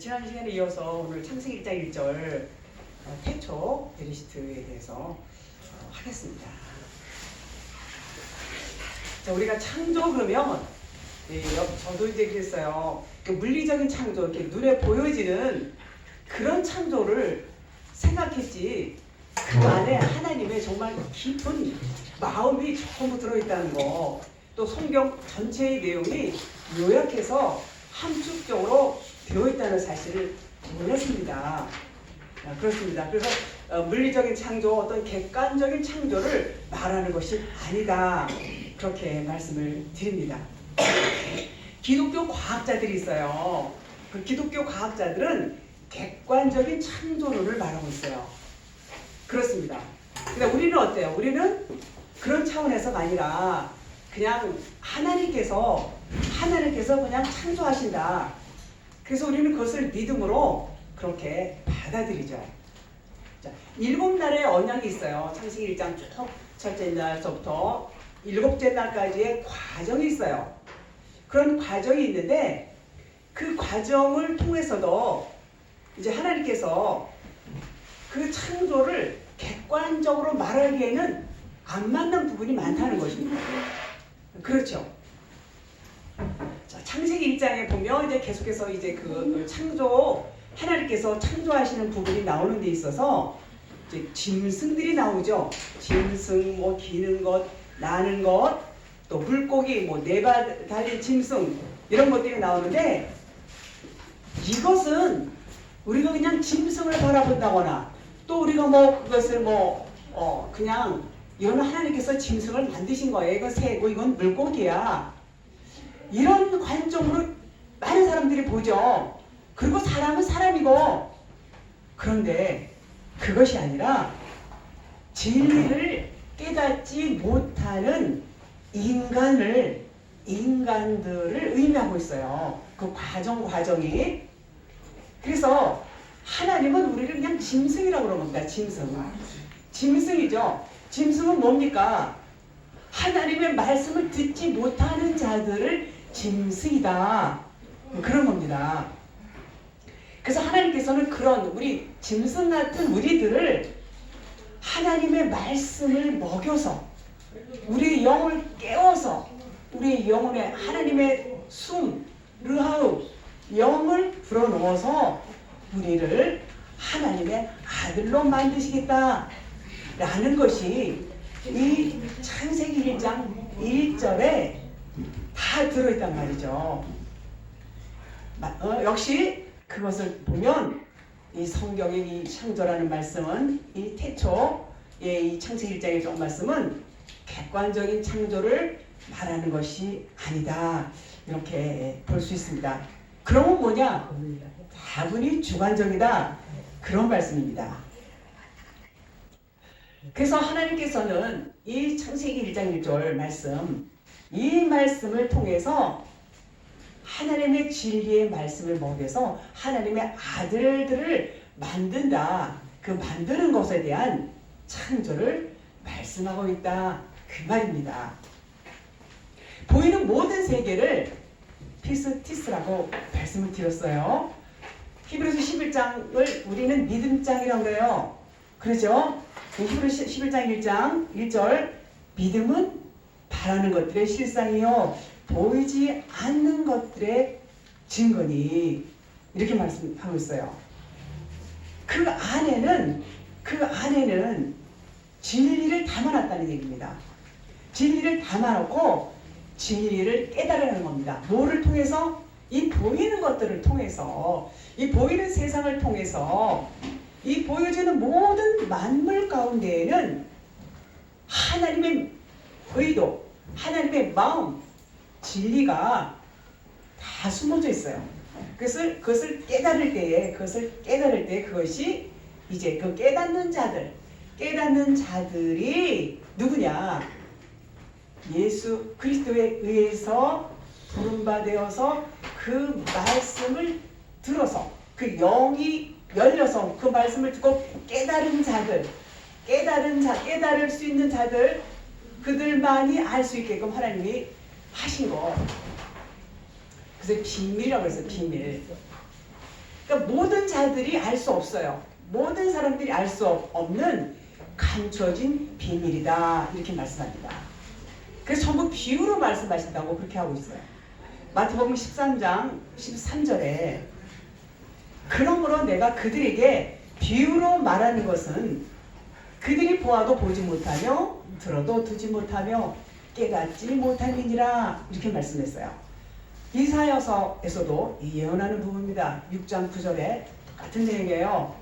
지난 시간에 이어서 오늘 창세기 1장 1절 태초 베리시트에 대해서 하겠습니다. 자, 우리가 창조 그러면 저도 이제 그랬어요. 물리적인 창조, 이렇게 눈에 보여지는 그런 창조를 생각했지 그 안에 하나님의 정말 깊은 마음이 전부 들어있다는 거, 또 성경 전체의 내용이 요약해서 함축적으로 되어 있다는 사실을 몰랐습니다. 그렇습니다. 그래서 물리적인 창조, 어떤 객관적인 창조를 말하는 것이 아니다, 그렇게 말씀을 드립니다. 기독교 과학자들이 있어요. 그 기독교 과학자들은 객관적인 창조론을 말하고 있어요. 그렇습니다. 근데 우리는 어때요? 우리는 그런 차원에서가 아니라 그냥 하나님께서 그냥 창조하신다. 그래서 우리는 그것을 믿음으로 그렇게 받아들이죠. 자, 7날의 언약이 있어요. 창세기 1장 쭉 첫째 날서부터 7째 날까지의 과정이 있어요. 그런 과정이 있는데 그 과정을 통해서도 이제 하나님께서 그 창조를 객관적으로 말하기에는 안 맞는 부분이 많다는 것입니다. 그렇죠. 자, 창세기 1장에 보면 이제 계속해서 이제 그 창조, 하나님께서 창조하시는 부분이 나오는 데 있어서 이제 짐승들이 나오죠. 짐승, 뭐 기는 것, 나는 것, 또 물고기, 뭐 네 발 달린 짐승, 이런 것들이 나오는데, 이것은 우리가 그냥 짐승을 바라본다거나 또 우리가 뭐 그것을 그냥 이건 하나님께서 짐승을 만드신 거예요, 이건 새고 이건 물고기야, 이런 관점으로 많은 사람들이 보죠. 그리고 사람은 사람이고. 그런데 그것이 아니라 진리를 깨닫지 못하는 인간들을 의미하고 있어요. 그 과정이. 그래서 하나님은 우리를 그냥 짐승이라고 그러는 겁니다. 짐승이죠. 짐승은 뭡니까? 하나님의 말씀을 듣지 못하는 자들을 짐승이다, 그런 겁니다. 그래서 하나님께서는 그런 우리 짐승 같은 우리들을 하나님의 말씀을 먹여서 우리의 영을 깨워서 우리의 영혼에 하나님의 르하우 영을 불어넣어서 우리를 하나님의 아들로 만드시겠다라는 것이 이 창세기 1장 1절에 다 들어있단 말이죠. 역시 그것을 보면 이 성경의 이 창조라는 말씀은, 이 태초의 이 창세기 1장 1절 말씀은 객관적인 창조를 말하는 것이 아니다, 이렇게 볼 수 있습니다. 그러면 뭐냐? 다분히 주관적이다, 그런 말씀입니다. 그래서 하나님께서는 이 창세기 1장 1절 말씀, 이 말씀을 통해서 하나님의 진리의 말씀을 먹여서 하나님의 아들들을 만든다, 그 만드는 것에 대한 창조를 말씀하고 있다, 그 말입니다. 보이는 모든 세계를 피스티스라고 말씀을 드렸어요. 히브리서 11장을 우리는 믿음장이라고 그래요. 그렇죠? 히브리서 11장 1장 1절, 믿음은 바라는 것들의 실상이요 보이지 않는 것들의 증거니, 이렇게 말씀하고 있어요. 그 안에는 진리를 담아놨다는 얘기입니다. 진리를 담아놓고 진리를 깨달으라는 겁니다. 뭐를 통해서? 이 보이는 것들을 통해서, 이 보이는 세상을 통해서, 이 보여지는 모든 만물 가운데에는 하나님의 의도, 하나님의 마음, 진리가 다 숨어져 있어요. 그것을 깨달을 때에 그것이 이제 그 깨닫는 자들이 누구냐? 예수 그리스도에 의해서 부름받아서 그 말씀을 들어서 그 영이 열려서 그 말씀을 듣고 깨달은 자들, 깨달을 수 있는 자들, 그들만이 알 수 있게끔 하나님이 하신 거. 그래서 비밀이라고 했어요. 비밀. 그러니까 모든 자들이 알 수 없어요. 모든 사람들이 알 수 없는 감춰진 비밀이다. 이렇게 말씀합니다. 그래서 전부 비유로 말씀하신다고 그렇게 하고 있어요. 마태복음 13장 13절에 그러므로 내가 그들에게 비유로 말하는 것은 그들이 보아도 보지 못하며 들어도 듣지 못하며 깨닫지 못함이니라 이렇게 말씀했어요. 이사야서에서도 예언하는 부분입니다. 6장 9절에 똑같은 내용이에요.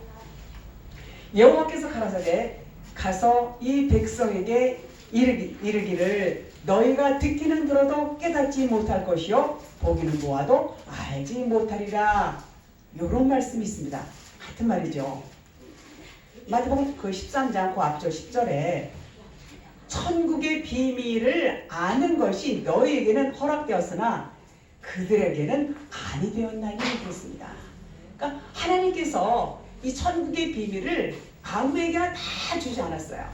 여호와께서 가라사대 가서 이 백성에게 이르기를 너희가 듣기는 들어도 깨닫지 못할 것이요 보기는 보아도 알지 못하리라. 이런 말씀이 있습니다. 같은 말이죠. 마태복음 그 13장 그 앞절 10절에 천국의 비밀을 아는 것이 너희에게는 허락되었으나 그들에게는 아니 되었나니 그랬습니다. 그러니까 하나님께서 이 천국의 비밀을 아무에게나 다 주지 않았어요.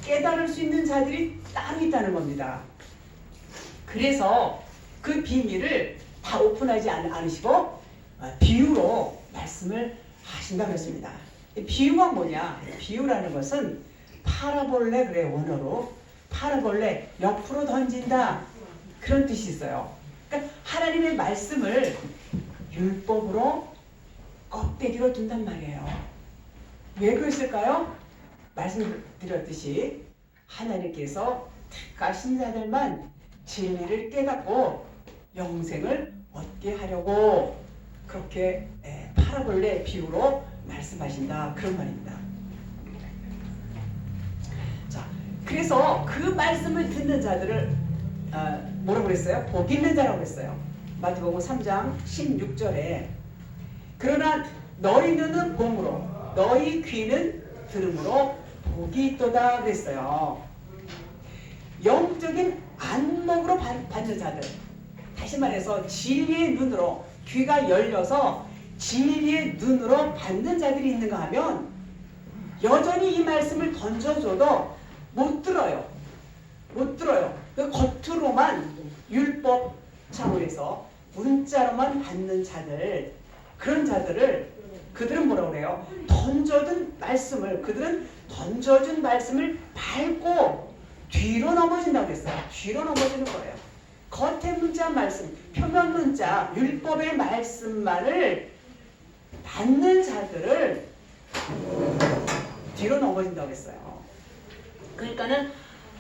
깨달을 수 있는 자들이 따로 있다는 겁니다. 그래서 그 비밀을 다 오픈하지 않으시고 비유로 말씀을 하신다고 했습니다. 비유가 뭐냐? 비유라는 것은 파라볼레 그래 원어로 파라볼레 옆으로 던진다 그런 뜻이 있어요. 그러니까 하나님의 말씀을 율법으로 껍데기로 둔단 말이에요. 왜 그랬을까요? 말씀드렸듯이 하나님께서 택하신 자들만 진리를 깨닫고 영생을 얻게 하려고 그렇게 파라볼레 비유로 말씀하신다 그런 말입니다. 자, 그래서 그 말씀을 듣는 자들을 뭐라고 그랬어요? 복 있는 자라고 그랬어요. 마태복음 3장 16절에 그러나 너희 눈은 봄으로 너희 귀는 들음으로 복이 있도다 그랬어요. 영적인 안목으로 받는 자들, 다시 말해서 진리의 눈으로 귀가 열려서 진리의 눈으로 받는 자들이 있는가 하면 여전히 이 말씀을 던져줘도 못 들어요. 못 들어요. 그 겉으로만 율법 차원에서 문자로만 받는 자들, 그런 자들을 그들은 뭐라고 그래요? 그들은 던져준 말씀을 밟고 뒤로 넘어진다고 했어요. 뒤로 넘어지는 거예요. 겉의 문자 말씀, 표면 문자, 율법의 말씀만을 받는 자들을 뒤로 넘어진다고 했어요. 그러니까는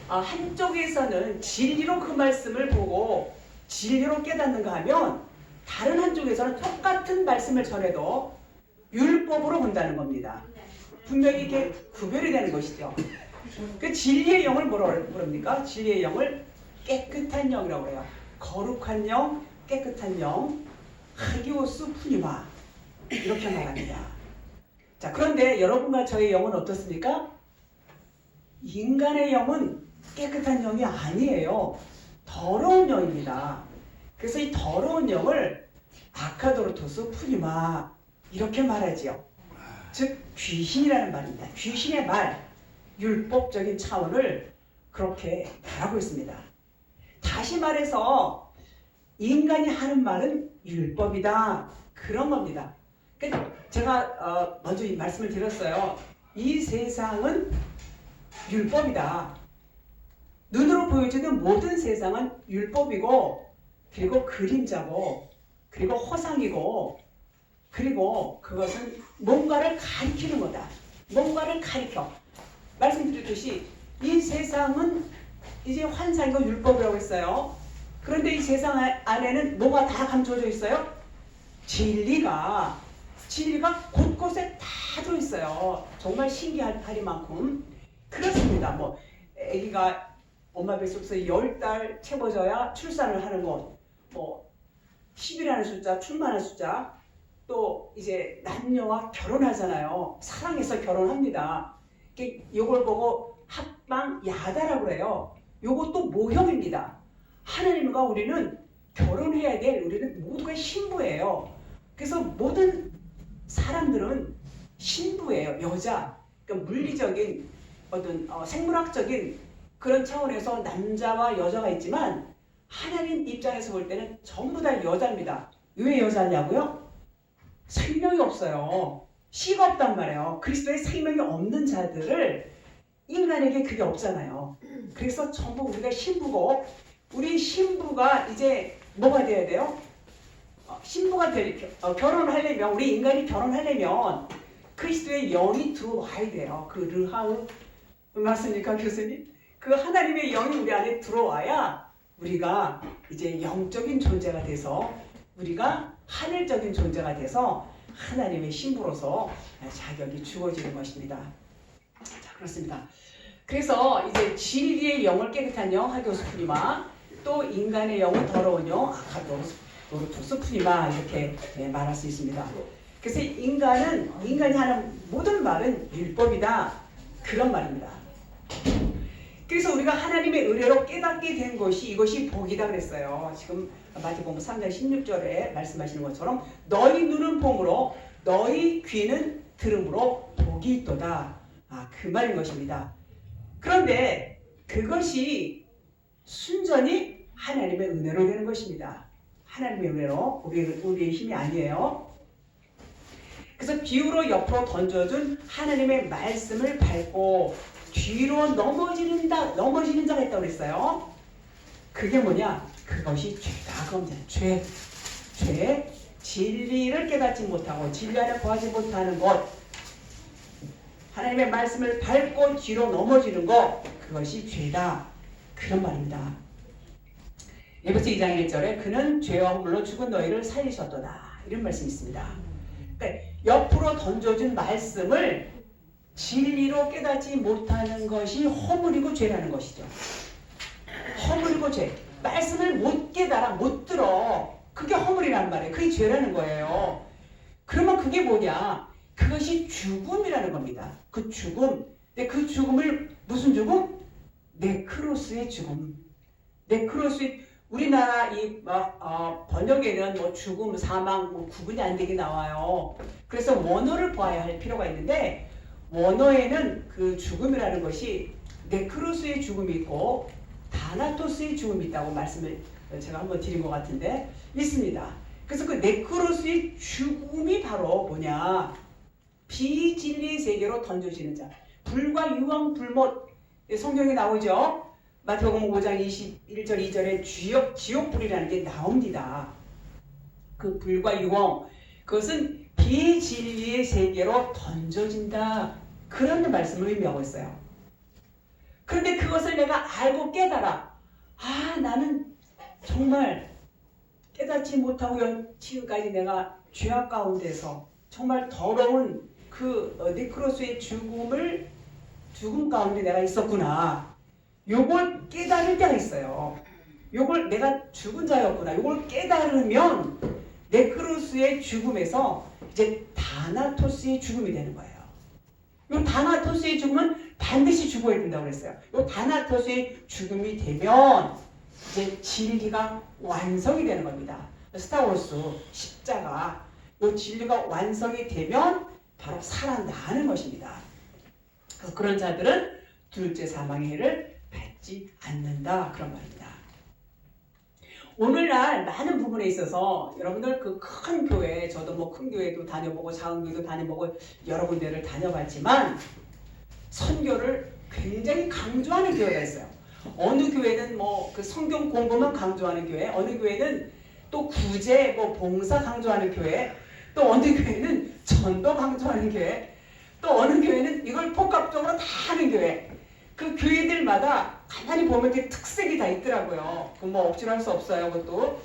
한쪽에서는 진리로 그 말씀을 보고 진리로 깨닫는가 하면 다른 한쪽에서는 똑같은 말씀을 전해도 율법으로 본다는 겁니다. 분명히 이게 구별이 되는 것이죠. 그 진리의 영을 뭐라고 부릅니까? 진리의 영을 깨끗한 영이라고 해요. 거룩한 영, 깨끗한 영, 하기오스 푸니마 이렇게 말합니다. 자, 그런데 여러분과 저의 영은 어떻습니까? 인간의 영은 깨끗한 영이 아니에요. 더러운 영입니다. 그래서 이 더러운 영을 아카도로토스 푸니마 이렇게 말하지요. 즉 귀신이라는 말입니다. 귀신의 말, 율법적인 차원을 그렇게 말하고 있습니다. 다시 말해서 인간이 하는 말은 율법이다 그런 겁니다. 그러니까 제가 먼저 이 말씀을 드렸어요. 이 세상은 율법이다. 눈으로 보여지는 모든 세상은 율법이고 그리고 그림자고 그리고 허상이고 그리고 그것은 뭔가를 가리키는 거다. 뭔가를 가리켜. 말씀드렸듯이 이 세상은 이제 환상이고 율법이라고 했어요. 그런데 이 세상 안에는 뭐가 다 감춰져 있어요? 진리가 곳곳에 다 들어있어요. 정말 신기하리만큼 그렇습니다. 뭐 아기가 엄마 뱃속에서 10달 채워져야 출산을 하는 것, 뭐 10이라는 숫자, 출산하는 숫자, 또 이제 남녀와 결혼하잖아요. 사랑해서 결혼합니다. 이걸 보고 합방 야다라고 해요. 이것도 모형입니다. 하나님과 우리는 결혼해야 될 우리는 모두가 신부예요. 그래서 모든 사람들은 신부예요. 여자. 그러니까 물리적인 어떤 생물학적인 그런 차원에서 남자와 여자가 있지만 하나님 입장에서 볼 때는 전부 다 여자입니다. 왜 여자냐고요? 생명이 없어요. 씨가 없단 말이에요. 그리스도의 생명이 없는 자들을 인간에게 그게 없잖아요. 그래서 전부 우리가 신부고 우리 신부가 이제 뭐가 돼야 돼요? 신부가 결혼을 하려면 우리 인간이 결혼하려면 그리스도의 영이 들어와야 돼요. 그 르하우 맞습니까 교수님? 그 하나님의 영이 우리 안에 들어와야 우리가 이제 영적인 존재가 돼서 우리가 하늘적인 존재가 돼서 하나님의 신부로서 자격이 주어지는 것입니다. 자, 그렇습니다. 그래서 이제 진리의 영을 깨끗한 영 하교스프리마 또 인간의 영은 더러운 영 아카도르투스프리마 이렇게 말할 수 있습니다. 그래서 인간이 하는 모든 말은 율법이다 그런 말입니다. 그래서 우리가 하나님의 은혜로 깨닫게 된 것이 이것이 복이다 그랬어요. 지금 마태복음 3장 16절에 말씀하시는 것처럼 너희 눈은 봄으로 너희 귀는 들음으로 복이 있도다. 그 말인 것입니다. 그런데 그것이 순전히 하나님의 은혜로 되는 것입니다. 하나님의 은혜로 우리의 힘이 아니에요. 그래서 비유로 옆으로 던져준 하나님의 말씀을 밟고 뒤로 넘어지는 자가 있다고 그랬어요. 그게 뭐냐? 그것이 죄다. 그럼 죄. 진리를 깨닫지 못하고 진리 안에 거하지 못하는 것. 하나님의 말씀을 밟고 뒤로 넘어지는 것. 그것이 죄다. 그런 말입니다. 에베소 2장 1절에 그는 죄와 허물로 죽은 너희를 살리셨도다. 이런 말씀이 있습니다. 그러니까 옆으로 던져준 말씀을 진리로 깨닫지 못하는 것이 허물이고 죄라는 것이죠. 허물이고 죄. 말씀을 못 깨달아, 못 들어. 그게 허물이란 말이에요. 그게 죄라는 거예요. 그러면 그게 뭐냐? 그것이 죽음이라는 겁니다. 그 죽음. 근데 그 죽음을 무슨 죽음? 네크로스의 죽음. 네크로스의 우리나라 이 번역에는 죽음, 사망 구분이 안 되게 나와요. 그래서 원어를 봐야 할 필요가 있는데 원어에는 그 죽음이라는 것이 네크로스의 죽음이 있고 다나토스의 죽음이 있다고 말씀을 제가 한번 드린 것 같은데 있습니다. 그래서 그 네크로스의 죽음이 바로 뭐냐? 비진리의 세계로 던져지는 자. 불과 유황 불못 성경에 나오죠. 마태복음 5장 21절 2절에 지옥불이라는 게 나옵니다. 그 불과 유황 그것은 비진리의 세계로 던져진다. 그런 말씀을 의미하고 있어요. 그런데 그것을 내가 알고 깨달아. 나는 정말 깨닫지 못하고 지금까지 내가 죄악 가운데서 정말 더러운 그 네크로스의 죽음 가운데 내가 있었구나. 요걸 깨달을 때가 있어요. 요걸 내가 죽은 자였구나. 요걸 깨달으면 네크로스의 죽음에서 이제 다나토스의 죽음이 되는 거예요. 요 다나토스의 죽음은 반드시 죽어야 된다고 그랬어요. 요 다나토스의 죽음이 되면 이제 진리가 완성이 되는 겁니다. 스타워스 십자가 요 진리가 완성이 되면 바로 살아나는 것입니다. 그래서 그런 자들은 둘째 사망의 해를 받지 않는다 그런 말입니다. 오늘날 많은 부분에 있어서 여러분들 그 큰 교회 저도 뭐 큰 교회도 다녀보고 작은 교회도 다녀보고 여러 군데를 다녀봤지만 선교를 굉장히 강조하는 교회가 있어요. 어느 교회는 뭐 그 성경 공부만 강조하는 교회, 어느 교회는 또 구제 뭐 봉사 강조하는 교회, 또 어느 교회는 전도 강조하는 교회, 또 어느 교회는 이걸 복합적으로 다 하는 교회. 그 교회들마다 가만히 보면 이렇게 특색이 다 있더라고요. 뭐 억지로 할 수 없어요, 그것도.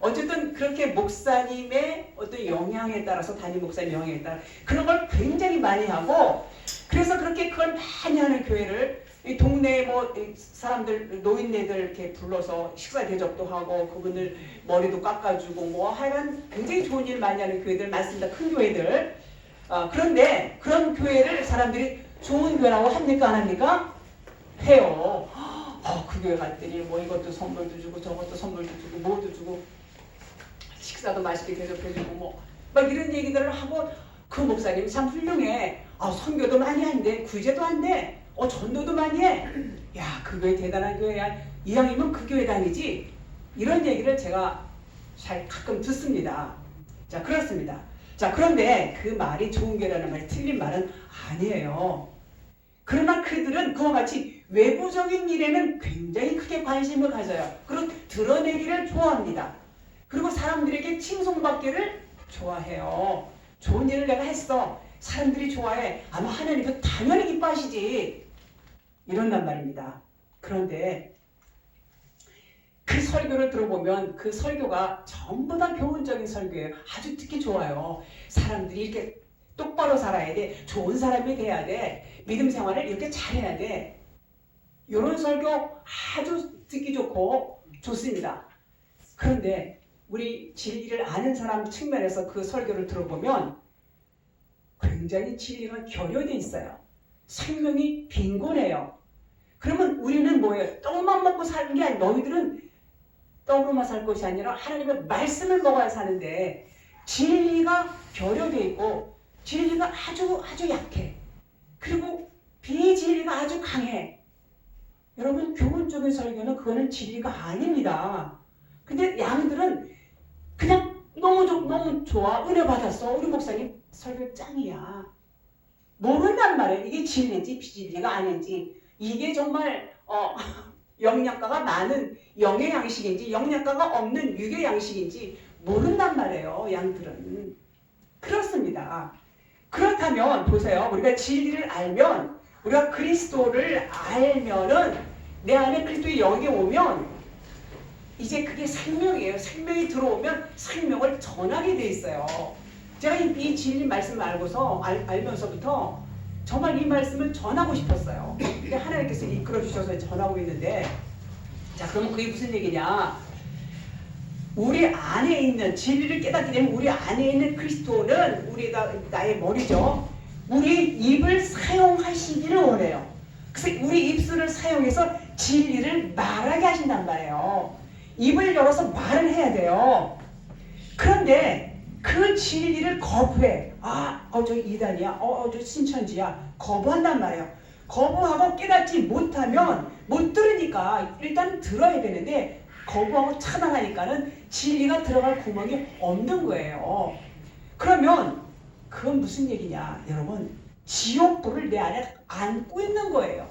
어쨌든 그렇게 목사님의 어떤 영향에 따라서 담임 목사님 영향에 따라 그런 걸 굉장히 많이 하고 그래서 그렇게 그걸 많이 하는 교회를 이 동네에 뭐 사람들 노인네들 이렇게 불러서 식사 대접도 하고 그분들 머리도 깎아주고 뭐 하여간 굉장히 좋은 일 많이 하는 교회들 많습니다. 큰 교회들. 그런데 그런 교회를 사람들이 좋은 교회라고 합니까 안 합니까? 해요. 그 교회 갔더니 뭐 이것도 선물도 주고 저것도 선물도 주고 뭐도 주고 식사도 맛있게 대접해주고 뭐 막 이런 얘기들을 하고 그 목사님이 참 훌륭해. 선교도 많이 한대. 구제도 한대. 전도도 많이 해. 야, 그 교회 대단한 교회야. 이왕이면 그 교회 다니지. 이런 얘기를 제가 잘 가끔 듣습니다. 자, 그렇습니다. 자, 그런데 그 말이 좋은 게라는 말이 틀린 말은 아니에요. 그러나 그들은 그와 같이 외부적인 일에는 굉장히 크게 관심을 가져요. 그리고 드러내기를 좋아합니다. 그리고 사람들에게 칭송받기를 좋아해요. 좋은 일을 내가 했어. 사람들이 좋아해. 아마 하나님도 당연히 기뻐하시지. 이런단 말입니다. 그런데 그 설교를 들어보면 그 설교가 전부 다 교훈적인 설교예요. 아주 듣기 좋아요. 사람들이 이렇게 똑바로 살아야 돼. 좋은 사람이 돼야 돼. 믿음 생활을 이렇게 잘해야 돼. 이런 설교 아주 듣기 좋고 좋습니다. 그런데 우리 진리를 아는 사람 측면에서 그 설교를 들어보면 굉장히 진리가 결여돼 있어요. 생명이 빈곤해요. 그러면 우리는 뭐예요? 떡만 먹고 사는 게 아니라 너희들은 떡으로만 살 것이 아니라 하나님의 말씀을 먹어야 사는데 진리가 결여돼 있고 진리가 아주 약해. 그리고 비진리가 아주 강해. 여러분 교훈적인 설교는 그거는 진리가 아닙니다. 근데 양들은 그냥 너무 좋아. 은혜 받았어. 우리 목사님 설교 짱이야. 모른단 말이에요. 이게 진리인지 비진리가 아닌지. 이게 정말 영양가가 많은 영의 양식인지 영양가가 없는 육의 양식인지 모른단 말이에요. 양들은. 그렇습니다. 그렇다면 보세요. 우리가 진리를 알면 우리가 그리스도를 알면은 내 안에 그리스도의 영이 오면 이제 그게 생명이에요. 생명이 들어오면 생명을 전하게 돼 있어요. 제가 이 진리 말씀을 알면서부터 정말 이 말씀을 전하고 싶었어요. 근데 하나님께서 이끌어 주셔서 전하고 있는데, 자, 그러면 그게 무슨 얘기냐? 우리 안에 있는 진리를 깨닫게 되면 우리 안에 있는 그리스도는 우리가 나의 머리죠. 우리 입을 사용하시기를 원해요. 그래서 우리 입술을 사용해서 진리를 말하게 하신단 말이에요. 입을 열어서 말을 해야 돼요. 그런데 그 진리를 거부해. 저 이단이야. 저 신천지야. 거부한단 말이에요. 거부하고 깨닫지 못하면 못 들으니까 일단 들어야 되는데 거부하고 차단하니까는 진리가 들어갈 구멍이 없는 거예요. 그러면 그건 무슨 얘기냐? 여러분, 지옥불을 내 안에 안고 있는 거예요.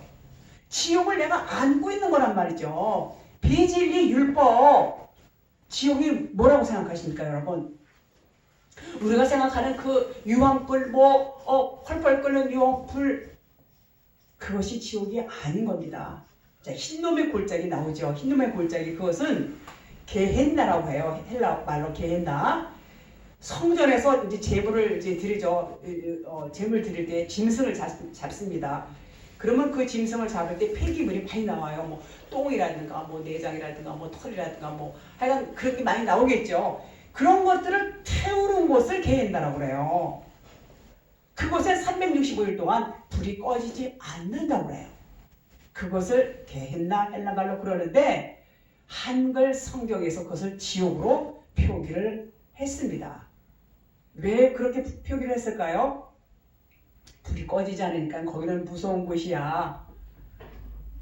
지옥을 내가 안고 있는 거란 말이죠. 비진리 율법. 지옥이 뭐라고 생각하십니까, 여러분? 우리가 생각하는 그 유황불, 펄펄 끓는 유황불, 그것이 지옥이 아닌 겁니다. 자, 흰놈의 골짜기 나오죠. 흰놈의 골짜기, 그것은 게헨나라고 해요. 헬라 말로 게헨나. 성전에서 이제 제물을 이제 드리죠. 제물 드릴 때 짐승을 잡습니다. 그러면 그 짐승을 잡을 때 폐기물이 많이 나와요. 뭐 똥이라든가, 뭐 내장이라든가, 뭐 털이라든가, 뭐 하여간 그런 게 많이 나오겠죠. 그런 것들을 태우는 곳을 게헨나라고 그래요. 그곳에 365일 동안 불이 꺼지지 않는다고 그래요. 그것을 게헨나 헬라 말로 그러는데 한글 성경에서 그것을 지옥으로 표기를 했습니다. 왜 그렇게 표기를 했을까요? 불이 꺼지지 않으니까 거기는 무서운 곳이야.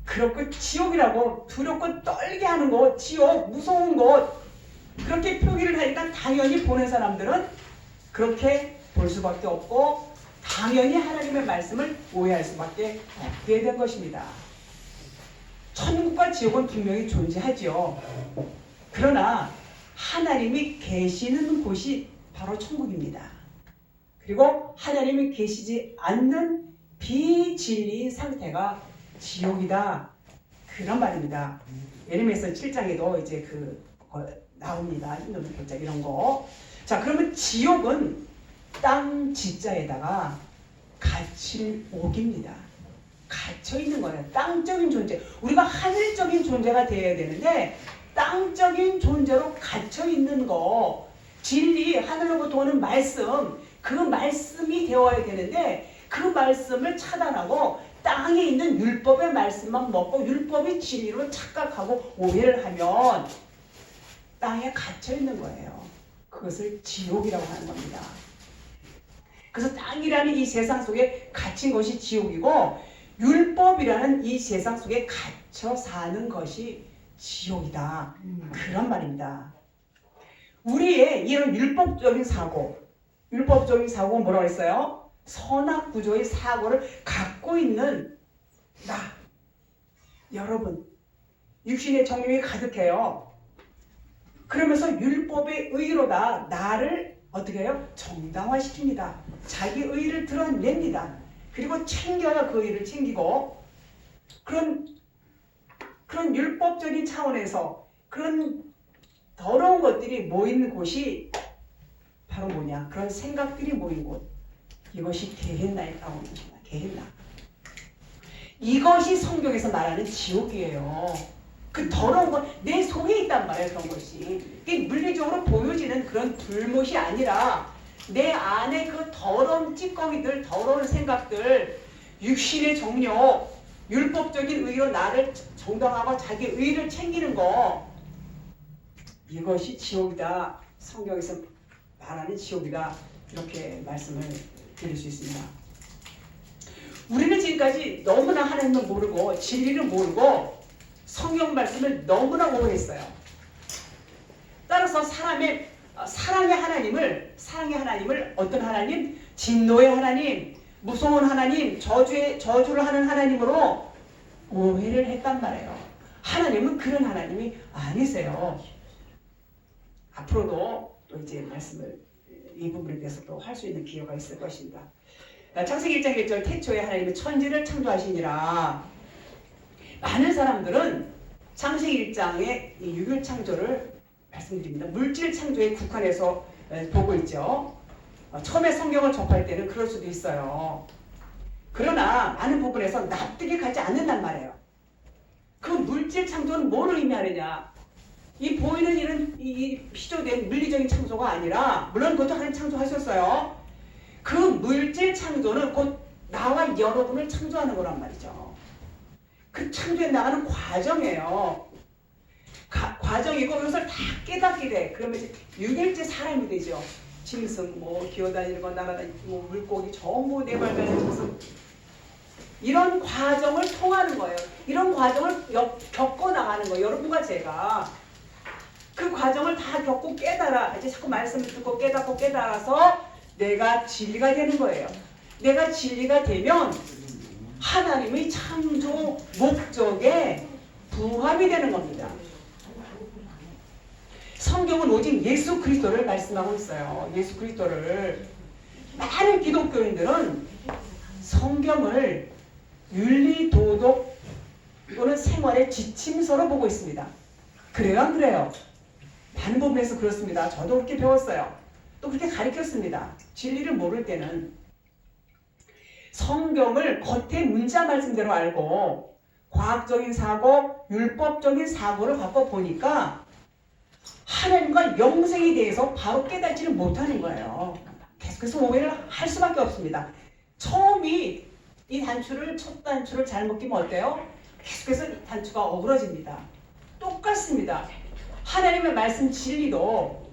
그렇고 지옥이라고 두렵고 떨게 하는 곳, 지옥, 무서운 곳, 그렇게 표기를 하니까 당연히 보는 사람들은 그렇게 볼 수밖에 없고 당연히 하나님의 말씀을 오해할 수밖에 없게 된 것입니다. 천국과 지옥은 분명히 존재하죠. 그러나 하나님이 계시는 곳이 바로 천국입니다. 그리고 하나님이 계시지 않는 비진리인 상태가 지옥이다. 그런 말입니다. 예레미야서 7장에도 이제 나옵니다. 흰놈의 골짜기 이런 거. 자, 그러면 지옥은 땅 지자에다가 갇힌 옥입니다. 갇혀 있는 거예요. 땅적인 존재. 우리가 하늘적인 존재가 되어야 되는데 땅적인 존재로 갇혀 있는 거. 진리, 하늘로부터 오는 말씀, 그 말씀이 되어야 되는데 그 말씀을 차단하고 땅에 있는 율법의 말씀만 먹고 율법이 진리로 착각하고 오해를 하면 땅에 갇혀 있는 거예요. 그것을 지옥이라고 하는 겁니다. 그래서 땅이라는 이 세상 속에 갇힌 것이 지옥이고 율법이라는 이 세상 속에 갇혀 사는 것이 지옥이다. 그런 말입니다. 우리의 이런 율법적인 사고, 율법적인 사고가 뭐라고 했어요? 선악 구조의 사고를 갖고 있는 나, 여러분, 육신의 정욕이 가득해요. 그러면서 율법의 의로다 나를 어떻게 해요? 정당화시킵니다. 자기 의를 드러냅니다. 그리고 챙겨야 그 의를 챙기고 그런 율법적인 차원에서 그런 더러운 것들이 모인 곳이 바로 뭐냐? 그런 생각들이 모인 곳. 이것이 게헨나라고 합니다. 게헨나. 이것이 성경에서 말하는 지옥이에요. 그 더러운 건 내 속에 있단 말이에요. 그런 것이. 이게 물리적으로 보여지는 그런 불못이 아니라 내 안에 그 더러운 찌꺼기들, 더러운 생각들, 육신의 정욕, 율법적인 의로 나를 정당하고 자기 의를 챙기는 거, 이것이 지옥이다. 성경에서 말하는 지옥이다. 이렇게 말씀을 드릴 수 있습니다. 우리는 지금까지 너무나 하나님을 모르고 진리를 모르고 성경 말씀을 너무나 오해했어요. 따라서 사랑의 하나님을 어떤 하나님? 진노의 하나님, 무서운 하나님, 저주를 하는 하나님으로 오해를 했단 말이에요. 하나님은 그런 하나님이 아니세요. 앞으로도 또 이제 말씀을 이 부분에 대해서 또 할 수 있는 기회가 있을 것입니다. 창세기 1장 1절 태초에 하나님은 천지를 창조하시니라. 많은 사람들은 창세기 1장의 이 유교 창조를 말씀드립니다. 물질 창조에 국한해서 보고 있죠. 처음에 성경을 접할 때는 그럴 수도 있어요. 그러나 많은 부분에서 납득이 가지 않는단 말이에요. 그 물질 창조는 뭘 의미하느냐? 이 보이는 일은 이 피조된 물리적인 창조가 아니라, 물론 그것도 하나님 창조하셨어요. 그 물질 창조는 곧 나와 여러분을 창조하는 거란 말이죠. 그 창조해 나가는 과정이에요. 과정이고 이것을 다 깨닫게 돼. 그러면 이제 6일째 사람이 되죠. 짐승, 기어다니는 거, 날아다니고, 물고기 전부 내 발 달린 짐승. 이런 과정을 통하는 거예요. 이런 과정을 겪어 나가는 거예요. 여러분과 제가. 그 과정을 다 겪고 깨달아. 이제 자꾸 말씀을 듣고 깨닫고 깨달아서 내가 진리가 되는 거예요. 내가 진리가 되면 하나님의 창조 목적에 부합이 되는 겁니다. 성경은 오직 예수 그리스도를 말씀하고 있어요. 예수 그리스도를. 많은 기독교인들은 성경을 윤리, 도덕 또는 생활의 지침서로 보고 있습니다. 그래요, 안 그래요? 많은 부분에서 그렇습니다. 저도 그렇게 배웠어요. 또 그렇게 가르쳤습니다. 진리를 모를 때는 성경을 겉의 문자 말씀대로 알고 과학적인 사고, 율법적인 사고를 갖고 보니까 하나님과 영생에 대해서 바로 깨닫지를 못하는 거예요. 계속해서 오해를 할 수밖에 없습니다. 처음이 첫 단추를 잘못 끼면 어때요? 계속해서 이 단추가 어그러집니다. 똑같습니다. 하나님의 말씀 진리도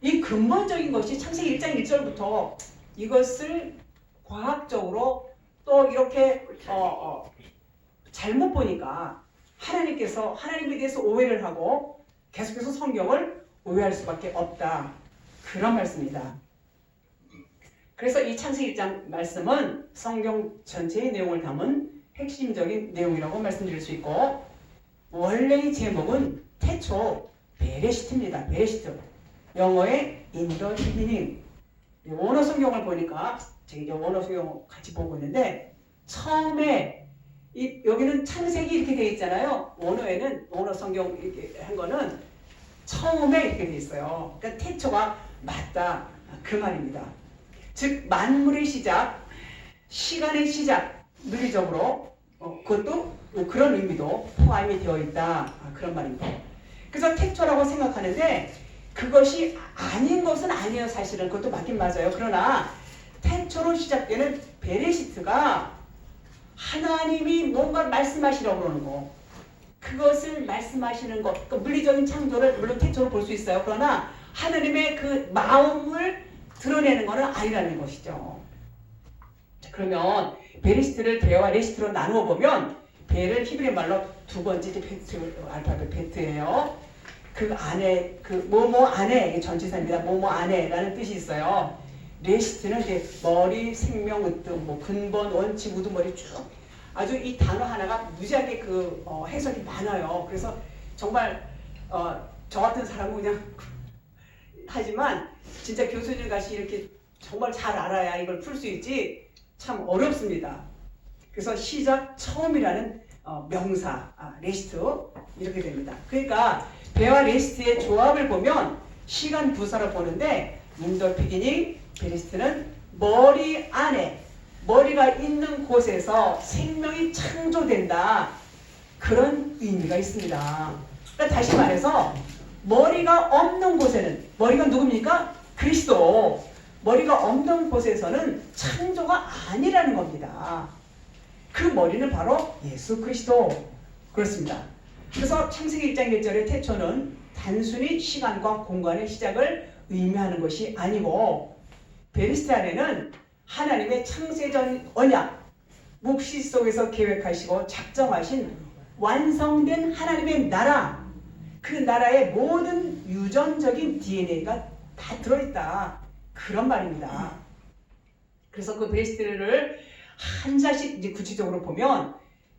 이 근본적인 것이 창세기 1장 1절부터 이것을 과학적으로 또 이렇게 잘못 보니까 하나님께서 하나님에 대해서 오해를 하고 계속해서 성경을 오해할 수밖에 없다. 그런 말씀입니다. 그래서 이 창세기 1장 말씀은 성경 전체의 내용을 담은 핵심적인 내용이라고 말씀드릴 수 있고, 원래의 제목은 태초 베레시트입니다. 베레시트. 영어의 in the beginning. 원어 성경을 보니까 제가 이제 원어 성경 같이 보고 있는데, 처음에 여기는 창세기 이렇게 되어 있잖아요. 원어 성경 이렇게 한 거는 처음에 이렇게 되어 있어요. 그러니까 태초가 맞다. 그 말입니다. 즉 만물의 시작, 시간의 시작, 물리적으로 그것도 그런 의미도 포함이 되어 있다. 그런 말입니다. 그래서 태초라고 생각하는데 그것이 아닌 것은 아니에요. 사실은 그것도 맞긴 맞아요. 그러나 태초로 시작되는 베레시트가 하나님이 뭔가 말씀하시려고 그러는 거, 그것을 말씀하시는 것, 그러니까 물리적인 창조를 물론 태초로 볼 수 있어요. 그러나 하나님의 그 마음을 드러내는 것은 아니라는 것이죠. 자, 그러면 베레시트를 베와 레시트로 나누어 보면, 베를 히브리 말로 두 번째 베트, 알파벳 베트예요. 그 안에, 그 뭐뭐 안에, 전치사입니다. 뭐뭐 안에라는 뜻이 있어요. 레시트는 이제 머리, 생명, 으뜸, 뭐 근본, 원칙, 우두머리 쭉 아주 이 단어 하나가 무지하게 그 해석이 많아요. 그래서 정말 저 같은 사람은 그냥 하지만 진짜 교수님 같이 이렇게 정말 잘 알아야 이걸 풀 수 있지 참 어렵습니다. 그래서 시작 처음이라는 명사 레시트 이렇게 됩니다. 그러니까 배와 레시트의 조합을 보면 시간 부사로 보는데 인도 비기닝 베리스트는 머리 안에 머리가 있는 곳에서 생명이 창조된다 그런 의미가 있습니다. 그러니까 다시 말해서 머리가 없는 곳에는 머리가 누굽니까? 그리스도. 머리가 없는 곳에서는 창조가 아니라는 겁니다. 그 머리는 바로 예수 그리스도. 그렇습니다. 그래서 창세기 1장 1절의 태초는 단순히 시간과 공간의 시작을 의미하는 것이 아니고 베리스트 안에는 하나님의 창세전 언약, 묵시 속에서 계획하시고 작정하신 완성된 하나님의 나라, 그 나라의 모든 유전적인 DNA가 다 들어있다. 그런 말입니다. 그래서 그 베리스트를 한 자씩 이제 구체적으로 보면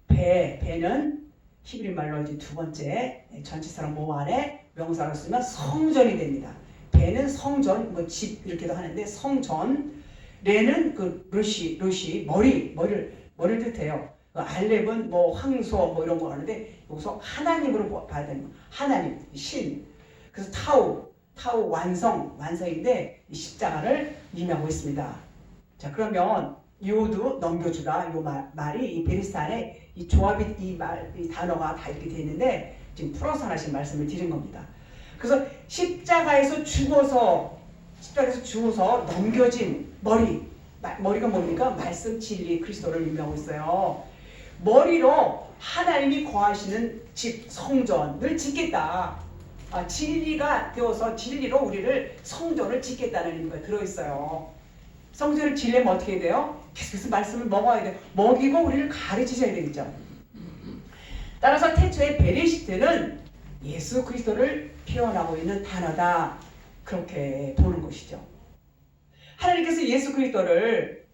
배는 히브리 말로 이제 두 번째 전치사랑 모음 안에 명사로 쓰면 성전이 됩니다. 배는 성전, 뭐 집 이렇게도 하는데 성전. 레는 그 루시 머리를 뜻해요. 알렙은 뭐 황소 뭐 이런 거 하는데 여기서 하나님으로 봐야 되는 거예요. 하나님, 신. 그래서 타우 완성인데 십자가를 의미하고 있습니다. 자 그러면 요도 넘겨주다 요 말이 이 베리스트 안에 이 조합이 이 단어가 다 이렇게 되어 있는데 지금 풀어서 하나씩 말씀을 드린 겁니다. 그래서 십자가에서 죽어서 넘겨진 머리가 뭡니까? 말씀, 진리, 그리스도를 의미하고 있어요. 머리로 하나님이 거하시는 집, 성전을 짓겠다. 진리가 되어서 진리로 우리를 성전을 짓겠다는 의미가 들어있어요. 성전을 지려면 어떻게 돼요? 계속해서 말씀을 먹어야 돼요. 먹이고 우리를 가르치셔야 되겠죠. 따라서 태초의 베리시트는 예수 그리스도를 표현하고 있는 단어다. 그렇게 보는 것이죠. 하나님께서 예수 그리스도를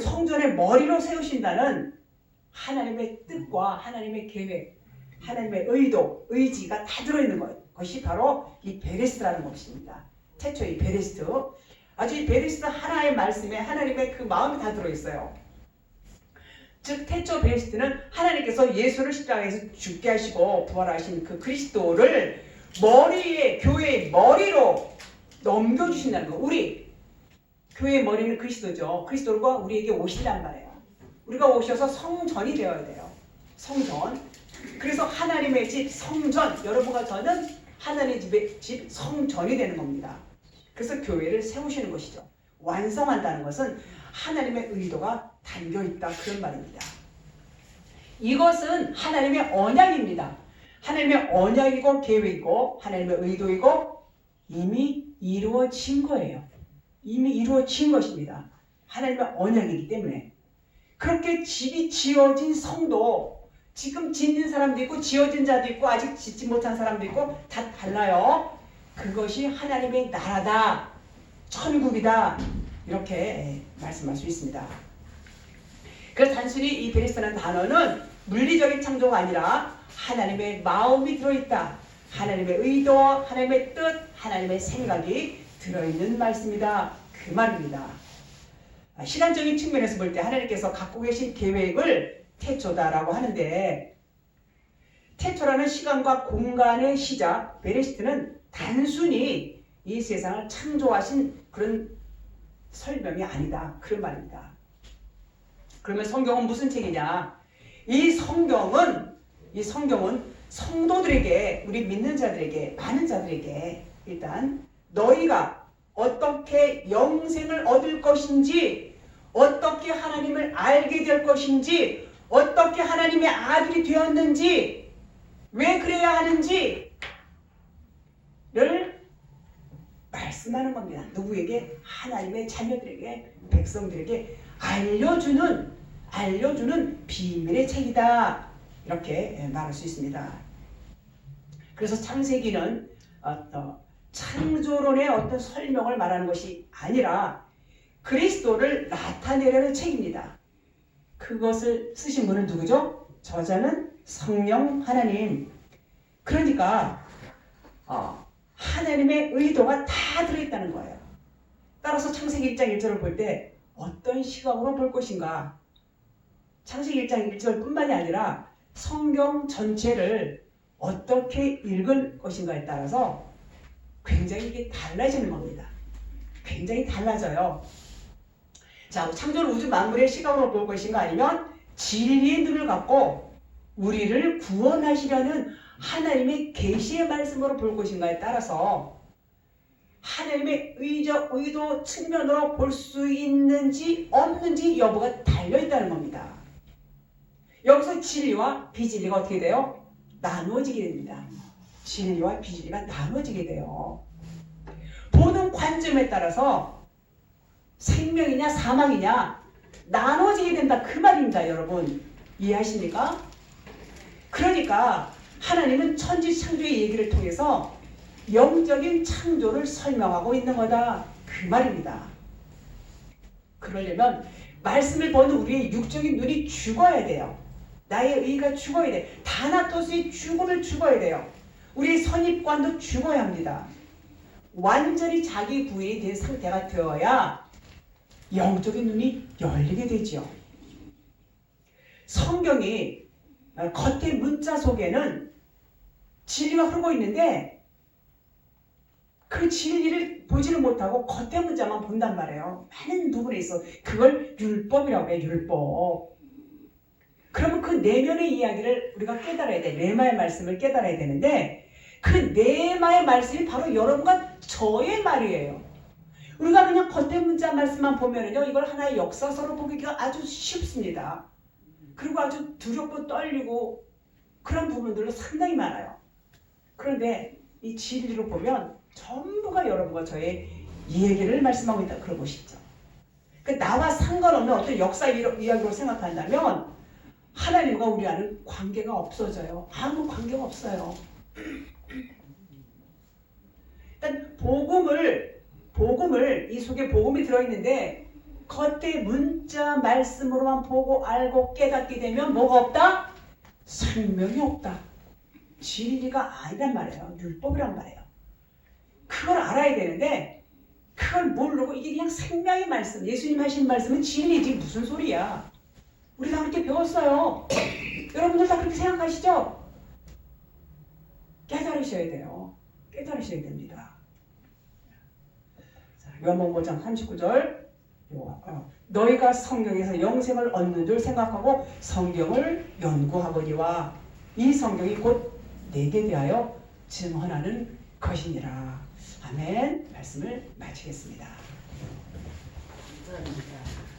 성전의 머리로 세우신다는 하나님의 뜻과 하나님의 계획, 하나님의 의도, 의지가 다 들어있는 것이 바로 이 베리스트라는 것입니다. 태초의 베리스트. 아주 이 베리스트 하나의 말씀에 하나님의 그 마음이 다 들어있어요. 즉 태초 베리스트는 하나님께서 예수를 십자가에서 죽게 하시고 부활하신 그 그리스도를 교회의 머리로 넘겨주신다는 거. 우리 교회의 머리는 그리스도죠. 그리스도가 우리에게 오신단 말이에요. 우리가 오셔서 성전이 되어야 돼요. 성전. 그래서 하나님의 집 성전. 여러분과 저는 하나님의 집의 집 성전이 되는 겁니다. 그래서 교회를 세우시는 것이죠. 완성한다는 것은 하나님의 의도가 담겨있다 그런 말입니다. 이것은 하나님의 언약입니다. 하나님의 언약이고 계획이고 하나님의 의도이고 이미 이루어진 거예요. 이미 이루어진 것입니다. 하나님의 언약이기 때문에. 그렇게 집이 지어진 성도, 지금 짓는 사람도 있고 지어진 자도 있고 아직 짓지 못한 사람도 있고 다 달라요. 그것이 하나님의 나라다, 천국이다, 이렇게 말씀할 수 있습니다. 그래서 단순히 이 베리스트라는 단어는 물리적인 창조가 아니라 하나님의 마음이 들어있다. 하나님의 의도, 하나님의 뜻, 하나님의 생각이 들어있는 말씀이다. 그 말입니다. 시간적인 측면에서 볼 때 하나님께서 갖고 계신 계획을 태초다라고 하는데, 태초라는 시간과 공간의 시작, 베레시트는 단순히 이 세상을 창조하신 그런 설명이 아니다. 그런 말입니다. 그러면 성경은 무슨 책이냐? 이 성경은 성도들에게, 우리 믿는 자들에게, 많은 자들에게 일단 너희가 어떻게 영생을 얻을 것인지, 어떻게 하나님을 알게 될 것인지, 어떻게 하나님의 아들이 되었는지, 왜 그래야 하는지를 말씀하는 겁니다. 누구에게? 하나님의 자녀들에게, 백성들에게 알려주는 비밀의 책이다. 이렇게 말할 수 있습니다. 그래서 창세기는 창조론의 어떤 설명을 말하는 것이 아니라 그리스도를 나타내려는 책입니다. 그것을 쓰신 분은 누구죠? 저자는 성령 하나님. 그러니까 하나님의 의도가 다 들어있다는 거예요. 따라서 창세기 1장 1절을 볼 때 어떤 시각으로 볼 것인가? 창세기 1장 1절뿐만이 아니라 성경 전체를 어떻게 읽을 것인가에 따라서 굉장히 이게 달라지는 겁니다. 굉장히 달라져요. 자, 창조를 우주 만물의 시각으로 볼 것인가 아니면 진리의 눈을 갖고 우리를 구원하시려는 하나님의 계시의 말씀으로 볼 것인가에 따라서 하나님의 의도 측면으로 볼 수 있는지 없는지 여부가 달려있다는 겁니다. 여기서 진리와 비진리가 어떻게 돼요? 나누어지게 됩니다. 진리와 비진리가 나누어지게 돼요. 보는 관점에 따라서 생명이냐 사망이냐 나누어지게 된다 그 말입니다. 여러분 이해하십니까? 그러니까 하나님은 천지창조의 얘기를 통해서 영적인 창조를 설명하고 있는 거다 그 말입니다. 그러려면 말씀을 보는 우리의 육적인 눈이 죽어야 돼요. 나의 의가 죽어야 돼. 다나토스의 죽음을 죽어야 돼요. 우리의 선입관도 죽어야 합니다. 완전히 자기 구원이 된 상태가 되어야 영적인 눈이 열리게 되죠. 성경이 겉의 문자 속에는 진리가 흐르고 있는데 그 진리를 보지를 못하고 겉의 문자만 본단 말이에요. 많은 부분에 있어. 그걸 율법이라고 해요. 율법. 그러면 그 내면의 이야기를 우리가 깨달아야 돼. 레마의 말씀을 깨달아야 되는데 그 레마의 말씀이 바로 여러분과 저의 말이에요. 우리가 그냥 겉의 문자 말씀만 보면은요, 이걸 하나의 역사서로 보기가 아주 쉽습니다. 그리고 아주 두렵고 떨리고 그런 부분들도 상당히 많아요. 그런데 이 진리로 보면 전부가 여러분과 저의 얘기를 말씀하고 있다 그러고 싶죠. 그 나와 상관없는 어떤 역사 이야기로 생각한다면 하나님과 우리와는 관계가 없어져요. 아무 관계가 없어요. 일단 복음을 이 속에 복음이 들어있는데 겉에 문자 말씀으로만 보고 알고 깨닫게 되면 뭐가 없다? 생명이 없다. 진리가 아니란 말이에요. 율법이란 말이에요. 그걸 알아야 되는데 그걸 모르고 이게 그냥 생명의 말씀, 예수님 하신 말씀은 진리지 무슨 소리야. 우리 다 그렇게 배웠어요. 여러분들 다 그렇게 생각하시죠? 깨달으셔야 돼요. 깨달으셔야 됩니다. 요한복음 5장 39절 너희가 성경에서 영생을 얻는 줄 생각하고 성경을 연구하거니와 이 성경이 곧 내게 대하여 증언하는 것이니라. 아멘. 말씀을 마치겠습니다. 감사합니다.